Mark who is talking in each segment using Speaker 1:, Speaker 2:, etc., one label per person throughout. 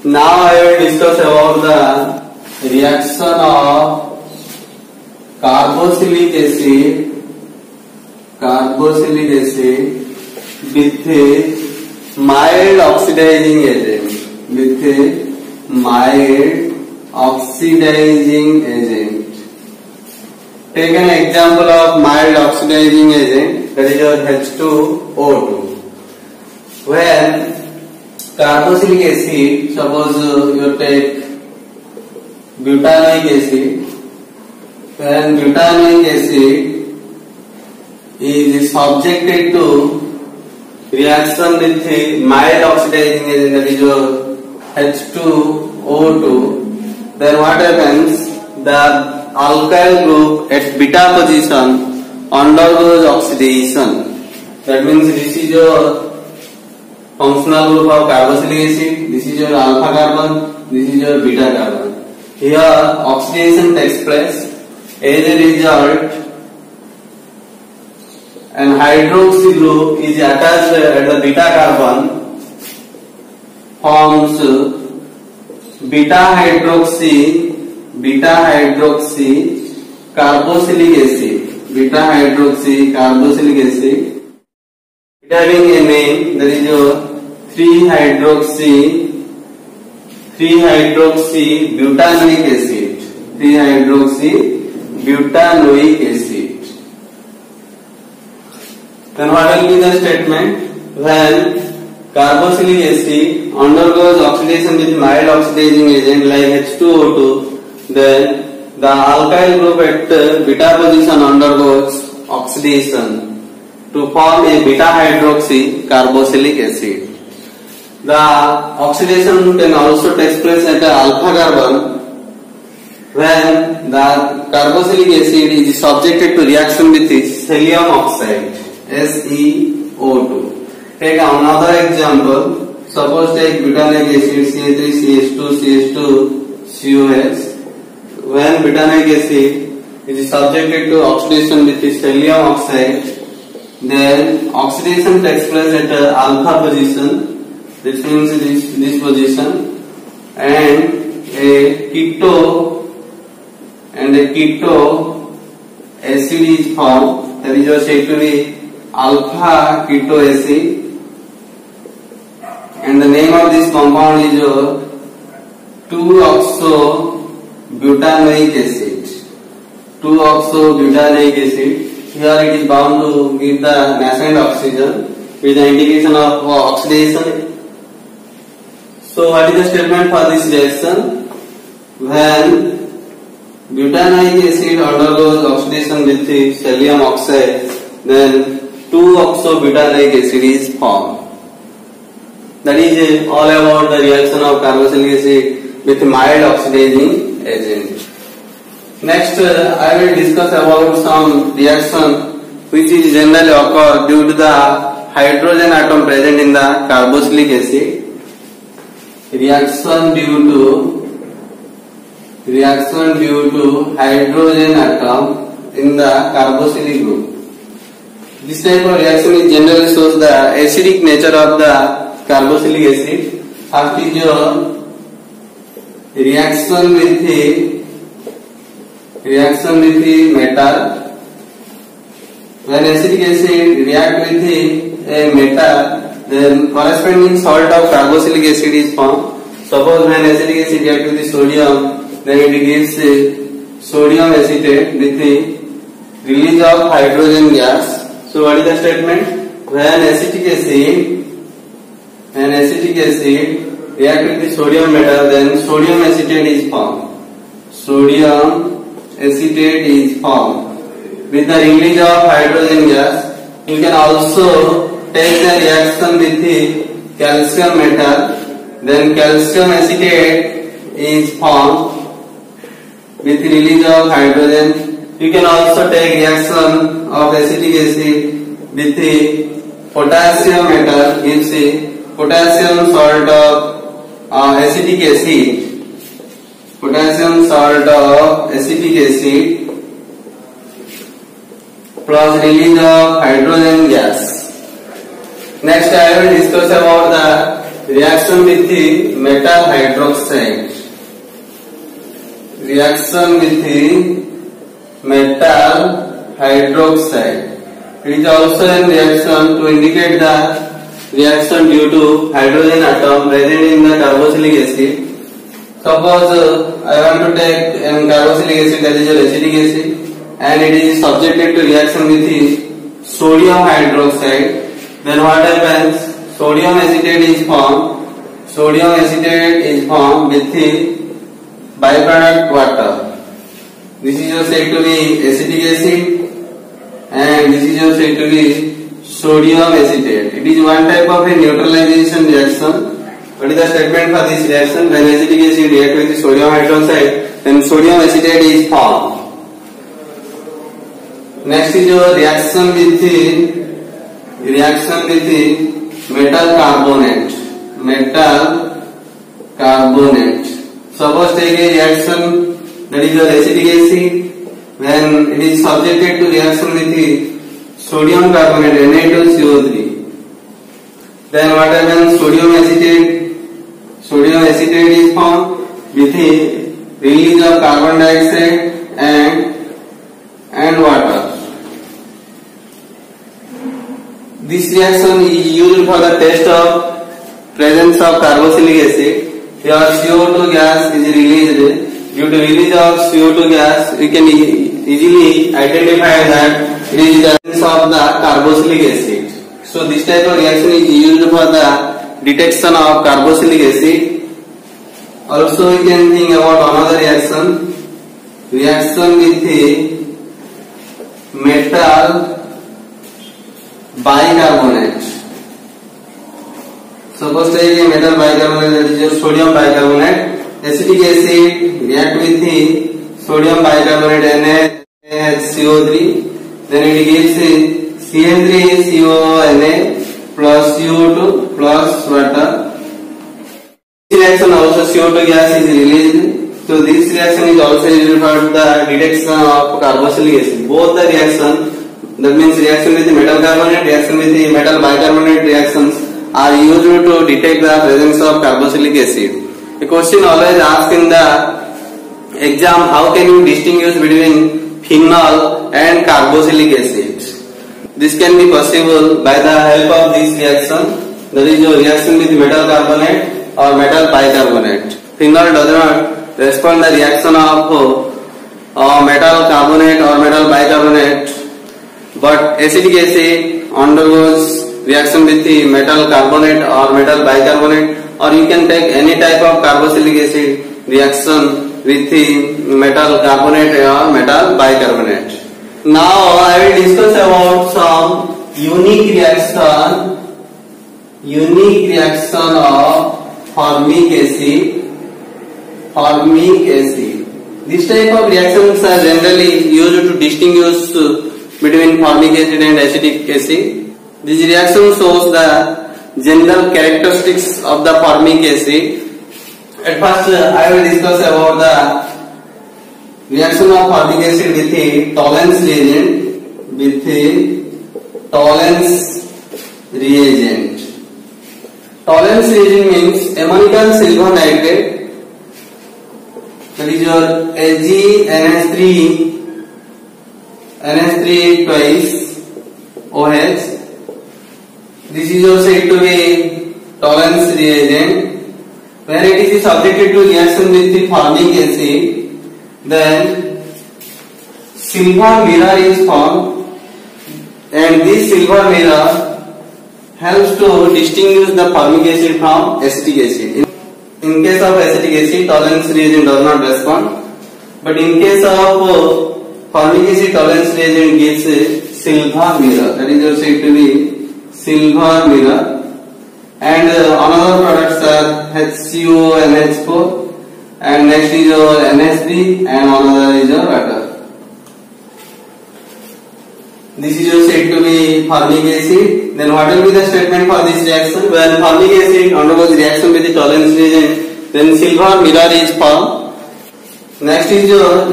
Speaker 1: Now I will discuss about the reaction of carboxylic acid with mild oxidizing agent. Take an example of mild oxidizing agent, that is your H2O2. When carboxylic acid, suppose you take butanoic acid, when butanoic acid is subjected to reaction with mild oxidizing agent, that is your H2O2, then what happens? The alkyl group at beta position undergoes oxidation. That means this is your functional group of carboxylic acid, this is your alpha carbon, this is your beta carbon. Here oxidation takes place. As a result, an hydroxy group is attached at the beta carbon, forms beta hydroxy carboxylic acid. It having a name, that is your 3-hydroxy butanoic acid. Then what will be the statement? When carboxylic acid undergoes oxidation with mild oxidizing agent like H2O2, then the alkyl group at beta position undergoes oxidation to form a beta hydroxy carboxylic acid. The oxidation can also take place at the alpha carbon when the carboxylic acid is subjected to reaction with selenium oxide, SeO2. Take another example. Suppose take butanoic acid CH3CH2CH2COH. When butanoic acid is subjected to oxidation with selenium oxide, then oxidation takes place at alpha position. This means this position, and a keto acid is formed. That is said to be alpha keto acid, and the name of this compound is 2-oxobutanoic acid. Here it is bound to give the nascent oxygen with the indication of oxidation. So what is the statement for this reaction? When butanoic acid undergoes oxidation with selenium oxide, then 2-oxobutanoic acid is formed. That is all about the reaction of carboxylic acid with mild oxidizing agent. Next, I will discuss about some reaction which is generally occur due to the hydrogen atom present in the carboxylic acid. Reaction due to hydrogen atom in the carboxylic group. This type of reaction is generally shows the acidic nature of the carboxylic acid. First is your reaction with the metal. When acidic acid react with a metal, then corresponding salt of carboxylic acid is formed. Suppose when acidic acid react with the sodium, then it gives sodium acetate with the release of hydrogen gas. So what is the statement? When acidic acid react with the sodium metal, then sodium acetate is formed. With the release of hydrogen gas. You can also take the reaction with the calcium metal, then calcium acetate is formed with the release of hydrogen. You can also take reaction of acidic acid with the potassium metal, gives a potassium salt of acetic acid. Plus release of hydrogen gas. Next I will discuss about the reaction with the metal hydroxide. Reaction with the metal hydroxide. It is also a reaction to indicate the reaction due to hydrogen atom present in the carboxylic acid. Suppose I want to take an carboxylic acid, that is your acetic acid, and it is subjected to reaction with the sodium hydroxide. Then what happens? Sodium acetate is formed. Sodium acetate is formed with the byproduct water. This is also said to be acetic acid, and this is also said to be sodium acetate. It is one type of a neutralization reaction. What is the statement for this reaction? When acetic acid reacts with the sodium hydroxide, then sodium acetate is formed. Next is your reaction with the metal carbonate. Metal carbonate. Suppose take a reaction that is your acetic acid. When it is subjected to reaction with the sodium carbonate Na2CO3, then what happens? Sodium acetate is formed with the release of carbon dioxide and water. This reaction is used for the test of presence of carboxylic acid. Here CO2 gas is released. Due to release of CO2 gas, we can easily identify that it is the presence of the carboxylic acid. So this type of reaction is used for the detection of carboxylic acid. Also we can think about another reaction with the metal bicarbonate. Suppose take a metal bicarbonate, that is your sodium bicarbonate. Acetic acid react with the sodium bicarbonate NaHCO3, then it gives CH3CONa plus CO2 plus water. This reaction also CO2 gas is released. So this reaction is also used for the detection of carboxylic acid. Both the reaction, that means reaction with the metal carbonate, reaction with the metal bicarbonate reactions are used to detect the presence of carboxylic acid. A question always asked in the exam: how can you distinguish between phenol and carboxylic acid? This can be possible by the help of this reaction, that is your reaction with metal carbonate or metal bicarbonate. Phenol does not respond the reaction of metal carbonate or metal bicarbonate, but acetic acid undergoes reaction with the metal carbonate or metal bicarbonate, or you can take any type of carboxylic acid reaction with the metal carbonate or metal bicarbonate. Now I will discuss about some unique reaction of formic acid. This type of reactions are generally used to distinguish between formic acid and acetic acid. This reaction shows the general characteristics of the formic acid. At first, I will discuss about the reaction of formic acid with the Tollens reagent. Tollens reagent means ammonium silver nitrate, that is your NH3 twice OH. This is also said to be Tollens reagent. When it is subjected to reaction with the formic acid, then silver mirror is formed, and this silver mirror helps to distinguish the formic acid from acetic acid. In case of acetic acid, Tollens reagent does not respond, but in case of formic acid, Tollens reagent gives silver mirror, that is also said to be silver mirror. And another products are HCO and H4, and next is your NH3, and another is your water. This is your said to be formic acid. Then what will be the statement for this reaction? When formic acid undergoes reaction with the Tollens reagent, then silver mirror is formed. Next is your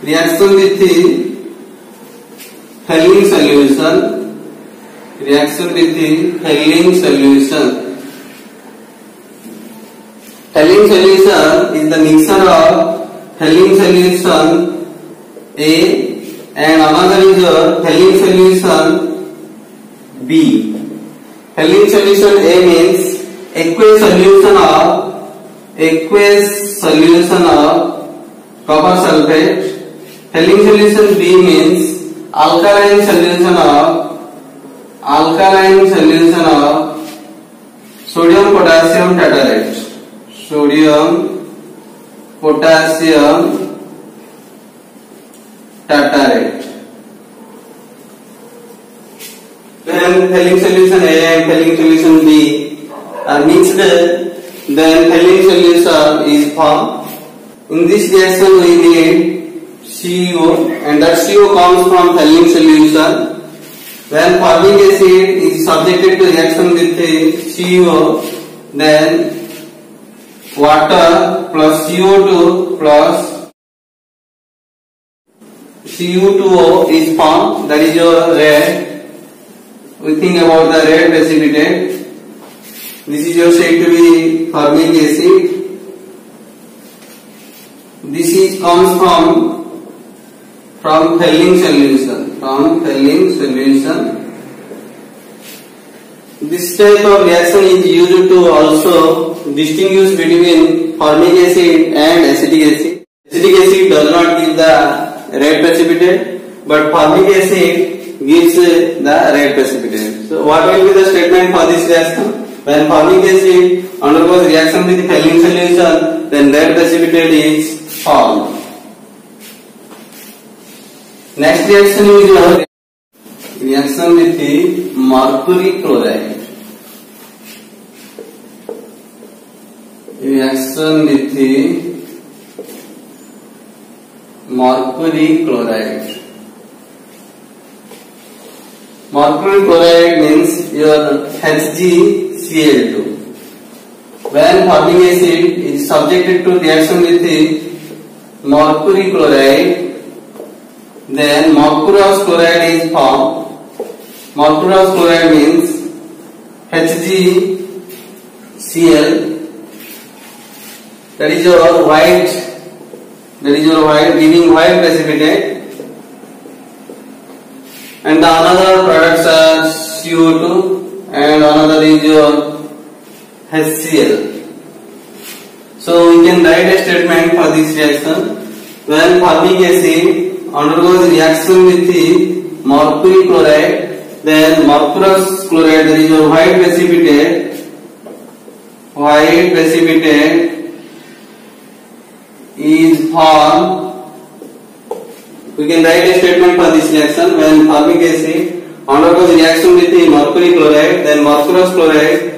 Speaker 1: reaction with the Helling solution. Reaction with the Helling solution. Helling solution is the mixture of Helling solution A and another is your Helling solution B. Helling solution A means aqueous solution of copper sulfate. Helling solution B means alkaline solution of sodium potassium tartarate. Sodium potassium tartarate. When Helling solution A and Helling solution B are mixed, then Helling solution is formed. In this reaction we need CO, and that CO comes from Helling solution. When formic acid is subjected to reaction with CO, then water plus CO2 plus Cu2O is formed. That is your red. We think about the red precipitate. This is your said to be formic acid. This is comes from Helling solution. This type of reaction is used to also distinguish between formic acid and acetic acid. Acetic acid does not give the red precipitate, but formic acid gives the red precipitate. So what will be the statement for this reaction? When formic acid undergoes reaction with Helling solution, then red precipitate is formed. Next reaction is your reaction with the mercury chloride. Reaction with the mercury chloride. Mercury chloride means your HgCl2. When formic acid is subjected to reaction with the mercury chloride, then mercurous chloride is formed. Mercurous chloride means HgCl. That is your white. Giving white precipitate. And the another products are CO2 and another is your HCl. So we can write a statement for this reaction. When formic acid undergoes reaction with the mercury chloride, then mercurous chloride, that is your white precipitate is formed. We can write a statement for this reaction. When formic acid undergoes reaction with the mercury chloride, then mercurous chloride,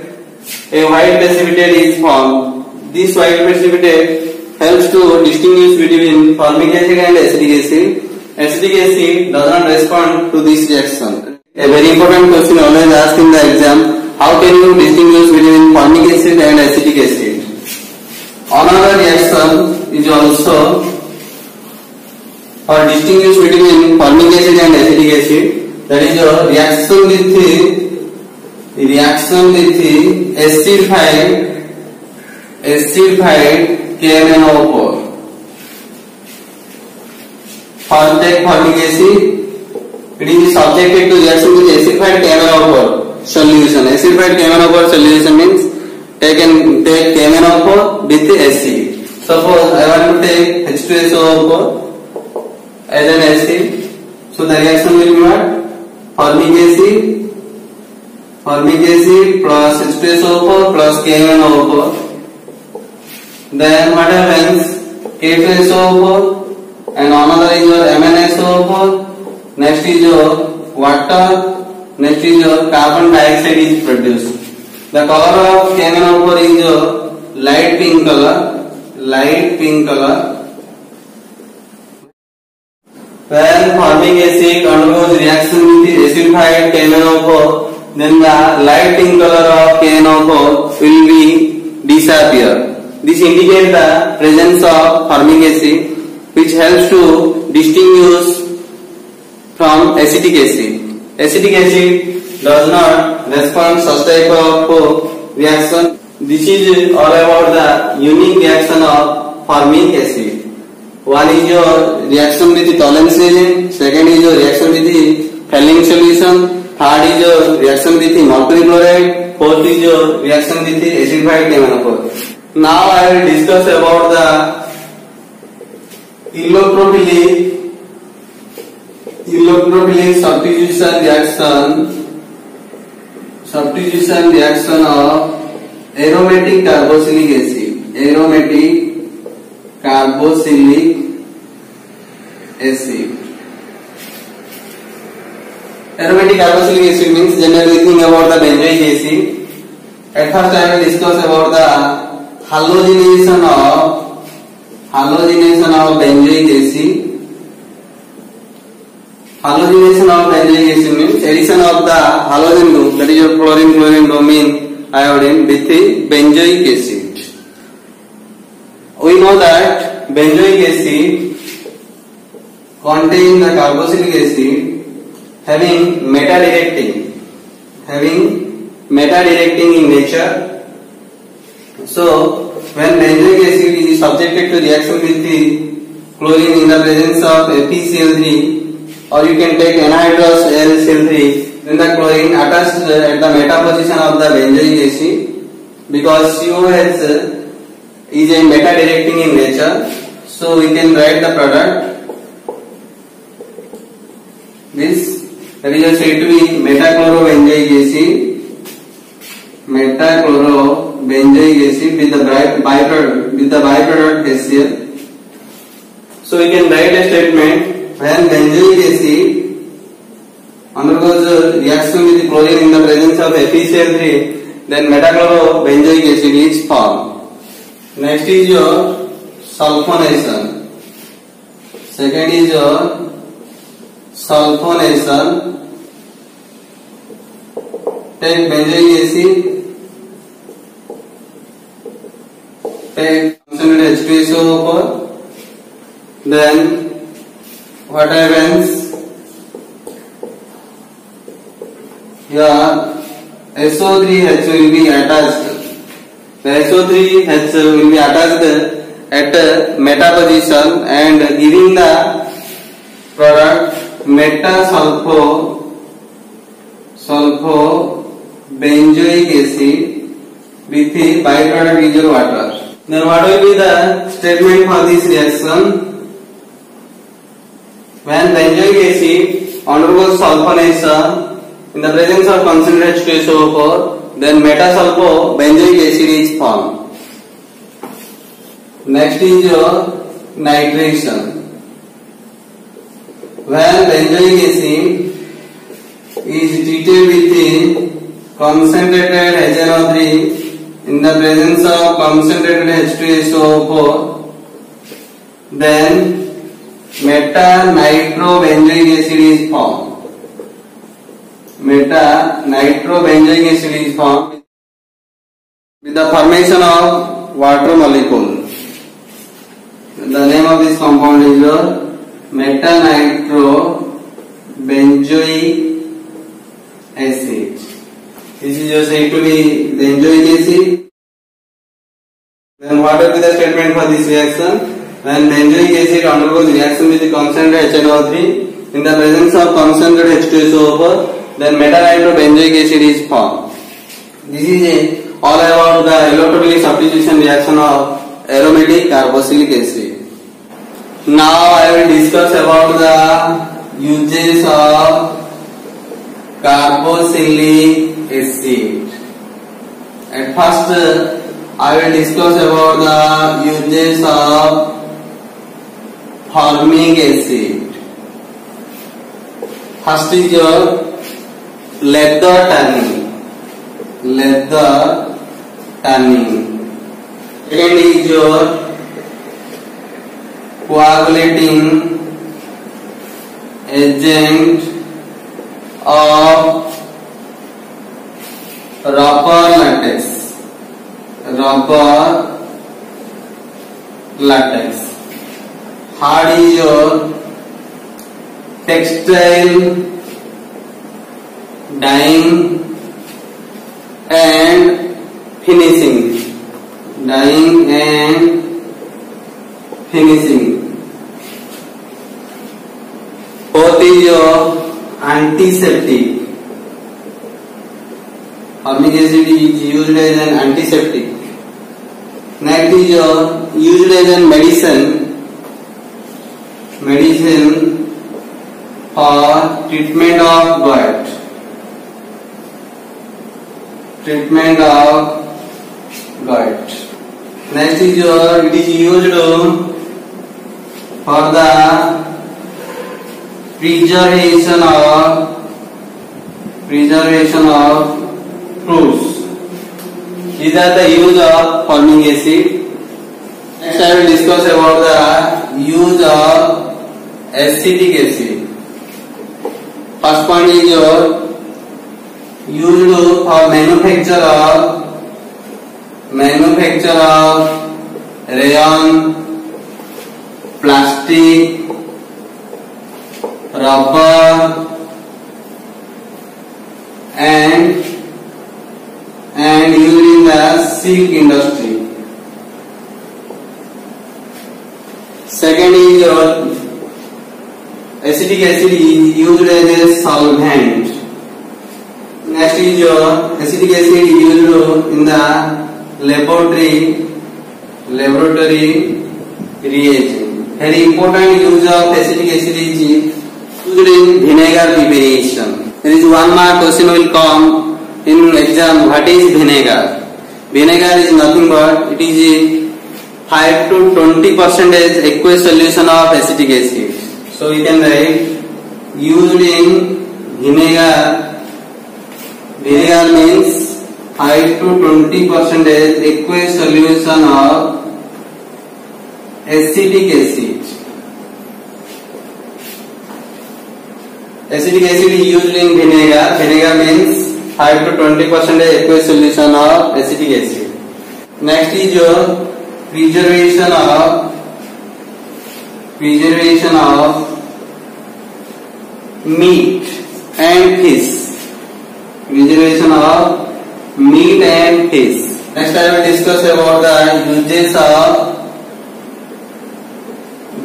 Speaker 1: a white precipitate is formed. This white precipitate helps to distinguish between formic acid and acetic acid. Acetic acid does not respond to this reaction. A very important question always asked in the exam: how can you distinguish between formic acid and acetic acid? Another reaction is also or distinguish between formic acid and acetic acid. That is your reaction with acidified KMnO4. Take formic acid. It is subjected to reaction with acidified KMnO4 solution. Acidified KMnO4 solution means take KMnO4 with acid. Suppose I want to take H2SO4 as an acid. So the reaction will be what? Formic acid plus H2SO4 plus KMnO4. Then what happens? K2SO4 and another is your MnSO4. Next is your water. Next is your carbon dioxide is produced. The color of KMnO4 is your light pink color. When formic acid undergoes reaction with the acidified KMnO4, then the light pink color of KMnO4 will be disappear. This indicates the presence of formic acid, which helps to distinguish from acetic acid. Acetic acid does not respond such type of reaction. This is all about the unique reaction of formic acid. One is your reaction with the Tollens reagent, second is your reaction with the Fehling solution, third is your reaction with the mercury chloride, fourth is your reaction with the acidified KMnO4. Now I will discuss about the electrophilic substitution reaction of aromatic carboxylic acid. Aromatic carboxylic acid means generally think about the benzoic acid. At first I will discuss about the halogenation of benzoic acid. Halogenation of benzoic acid means addition of the halogen group, that is your chlorine, bromine, iodine with the benzoic acid. We know that benzoic acid contains the carboxylic acid having meta-directing in nature. So when benzoic acid is subjected to reaction with the chlorine in the presence of FeCl3, or you can take anhydrous Cl3, then the chlorine attached at the meta position of the benzoic acid, because COH is a meta-directing in nature. So we can write the product. This that is said to be metachlorobenzoic acid. Metachlorobenzoic acid with the byproduct HCl. So we can write a statement: when benzoic acid undergoes reaction with the chlorine in the presence of FeCl3, then metachlorobenzoic acid is formed. Next is your sulfonation. Second is your sulfonation. Take benzoic acid, take concentrated H2SO4, then what happens? Here SO3H will be attached. The SO3H will be attached at meta position and giving the product meta-sulfobenzoic acid with the byproduct is your water. Then what will be the statement for this reaction? When benzoic acid undergoes sulfonation in the presence of concentrated H2SO4, then meta-sulfobenzoic acid is formed. Next is your nitration. When benzoic acid is treated with the concentrated HNO3 in the presence of concentrated H2SO4, then meta-nitrobenzoic acid is formed. Meta-nitrobenzoic acid is formed with the formation of water molecule. The name of this compound is your meta-nitrobenzoic acid. This is just said to be benzoic acid. Then what will be the statement for this reaction? When benzoic acid undergoes reaction with the concentrated HNO3 in the presence of concentrated H2SO4, then meta-nitrobenzoic acid is formed. This is all about the electrophilic substitution reaction of aromatic carboxylic acid. Now I will discuss about the uses of carboxylic acid. At first I will discuss about the uses of formic acid. First is your leather tanning. Second is your coagulating agent of rubber latex. Third is your textile dyeing and finishing. dyeing and finishing. Fourth is your antiseptic. Formic acid is used as an antiseptic. Next is your used as a medicine for treatment of gout. Treatment of gout. Next is your, it is used for the preservation of fruits. These are the use of formic acid. Next I will discuss about the use of acetic acid. First point is your used for manufacture of rayon, plastic, rubber and used in the silk industry. Second is your acetic acid is used as a solvent. Next is your acetic acid is used in the laboratory reagent. Very important use of acetic acid is used in vinegar preparation. There is 1 mark question will come in exam. What is vinegar? Vinegar is nothing but it is 5 to 20% aqueous solution of acetic acid. So you can write used in vinegar. Vinegar means 5 to 20% aqueous solution of acetic acid. Acetic acid is used in vinegar. Vinegar means 5 to 20% aqueous solution of acetic acid. Next is your preservation of meat and fish. Preservation of meat and fish. Next I will discuss about the uses of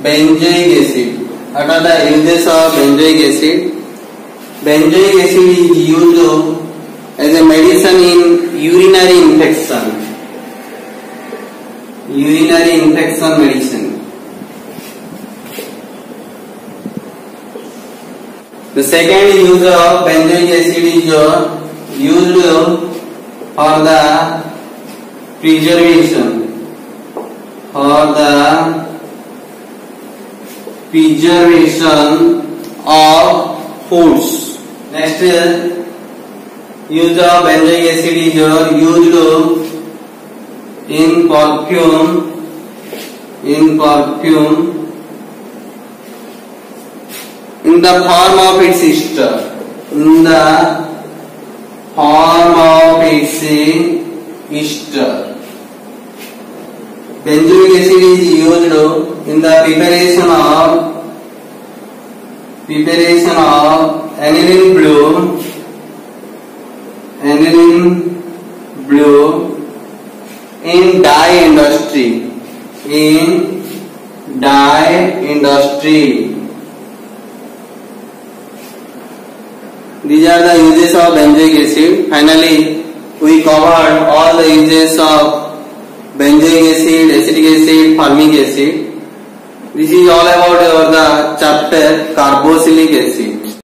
Speaker 1: benzoic acid. What are the uses of benzoic acid? Benzoic acid is used as a medicine in urinary infection. Urinary infection medicine. The second use of benzoic acid is used for the preservation of foods. Next use of benzoic acid is used in perfume in the form of its ester. Benzoic acid is used in the preparation of aniline blue in dye industry. These are the uses of benzoic acid. Finally, we covered all the uses of benzoic acid, acetic acid, formic acid. This is all about the chapter carboxylic acid.